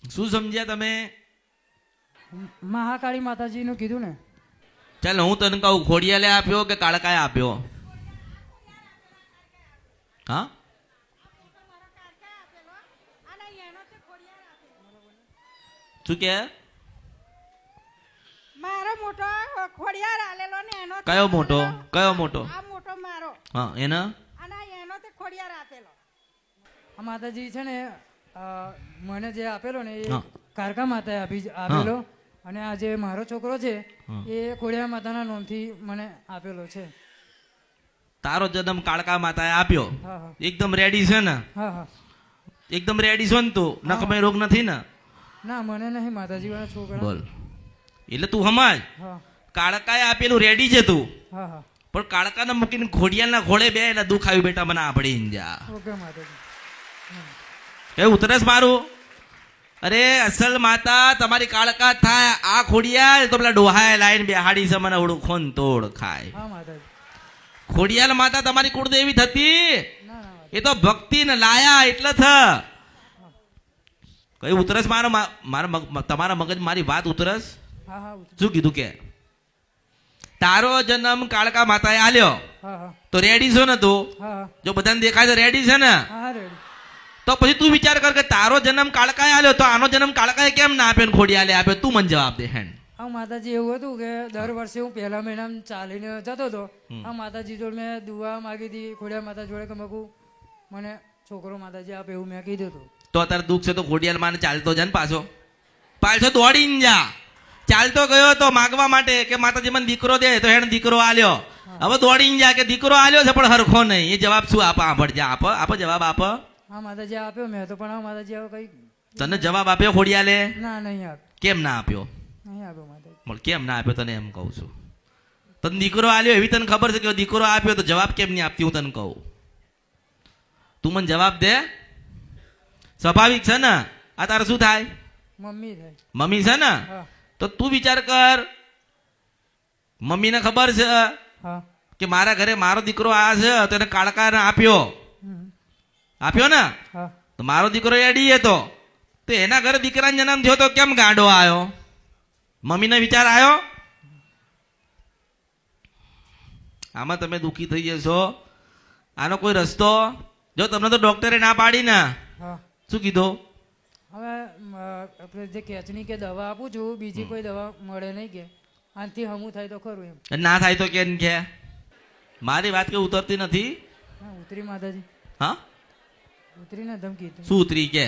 શું સમજ્યા તમે? મહાકાળી માતાજીનું કીધું ને. ચાલ હું તને કહું, ખોડિયાલે આપ્યો કે કાળકાએ આપ્યો? હા, શું કે? મારો મોટો ખોડિયાર આલેલો ને એનો કયો મોટો? કયો મોટો? આ મોટો મારો હા, એના અને એનો તે ખોડિયાર આપેલો. આ માતાજી છે ને મને જે આપેલો ને એ હા. કારકા માતાએ આપેલો. અને આ જે મારો છોકરો છે એ ખોડિયાર માતાના નામથી મને આપેલો છે. તારો જન્મ કાળકા માતાએ આપ્યો. હા હા એકદમ રેડી છે ને? હા હા. એકદમ રેડી છો ને તું? નખમય રોગ નથી ને? ના મને નહીં માતાજી વાળા છોકરા. બોલ. એટલે તું સમજ, હા કાળકાએ આપેલું રેડી છે તું, હા હા. પણ કાળકાને મૂકીને ખોડિયાલના ઘોડે બે એટલે દુઃખ આવ્યું બેટા, મને આ પડી જા. ઓકે માતાજી. એ ઉતરસ મારું. અરે અસલ માતા તમારી કાળકા થાય. આ ખોડિયાલ તો પેલા ડોહાએ લાઈન બેહાડી છે, મને ઓળું ખોન તોડ ખાય. હા માતાજી. ખોડિયાલ માતા તમારી કુળદેવી થતી. ના ના એ તો ભક્તિ ને લાયા એટલે થ. કઈ ઉતરસ મારો? મારા તમારા મગજ મારી વાત ઉતરસ? હા હા શું કીધું કે તારો જન્મ કાળકા માતાએ આલ્યો હા હા તો રેડી છો ને તું? હા હા જો બધાને દેખાય તો રેડી છે ને? હા હા રેડી. તો પછી તું વિચાર કર કે તારો જન્મ કાળકાએ આલ્યો તો આનો જન્મ કાળકાએ કેમ ના આપ્યો ને ખોડિયાલે આપ્યો? તું મને જવાબ દે. હેન્ડ આ માતાજી એવું હતું કે દર વર્ષે હું પહેલા મહિનામાં ચાલીને જતો હતો. આ માતાજી જોડે મેં દુઆ માગી હતી ખોડિયાર માતા જોડે કે મગું મને છોકરો માતાજી આપે એવું મેં કીધું હતું. તો અત્યારે દુઃખ છે તો ખોડિયાલ માને ચાલતો જા ને પાછો. પાછો દોડીને જા. ચાલતો ગયો તો માગવા માટે કે માતાજી મને દીકરો દે, તો એને દીકરો આલ્યો. હવે દોડીને જા કે દીકરો આલ્યો છે પણ હરખો નહીં. એ જવાબ શું આપે? આંભળ જા. આપો જવાબ આપ. હા માતાજી આપ્યો મેં તો, પણ આ માતાજી હવે કઈ તને જવાબ આપ્યો ખોડિયાલે? ના નહીં આપ્યો. કેમ ના આપ્યો? નહીં આપ્યો માતાજી. પણ કેમ ના આપ્યો તને એમ કહું છું. તને દીકરો આલ્યો એવી તને ખબર છે કે દીકરો આપ્યો તો જવાબ કેમ નહીં આપતી? હું તને કહું, તું મને જવાબ દે. સ્વાભાવિક છે ને? આ તારે શું થાય? મમ્મી થાય. મમ્મી છે ને? હા તો તું વિચાર કર, મમ્મીને ખબર છે હા. કે મારા ઘરે મારો દીકરો આ છે તો એને કાળકાને આપ્યો. હમ. આપ્યો ને? હા તો મારો દીકરો એડી હતો તો એના ઘરે દીકરાનો જન્મ થયો તો કેમ ગાંડો આવ્યો? મમ્મીને વિચાર આવ્યો? આમાં તમે દુઃખી થઈ જશો. આનો કોઈ રસ્તો? જો તમને તો ડોક્ટરે ના પાડી ને. હા. શું કીધું? હવે આપણે જે કેચની કે દવા આપું છું બીજી કોઈ દવા મળે નહીં કે આનાથી હમું થાય તો ખરું એમ. ના થાય તો કેમ કે? મારી વાત કે ઉતરતી નથી. હા ઉતરી માતાજી. હા, ઉતરીને ધમકી હતી. શું ઉતરી કે?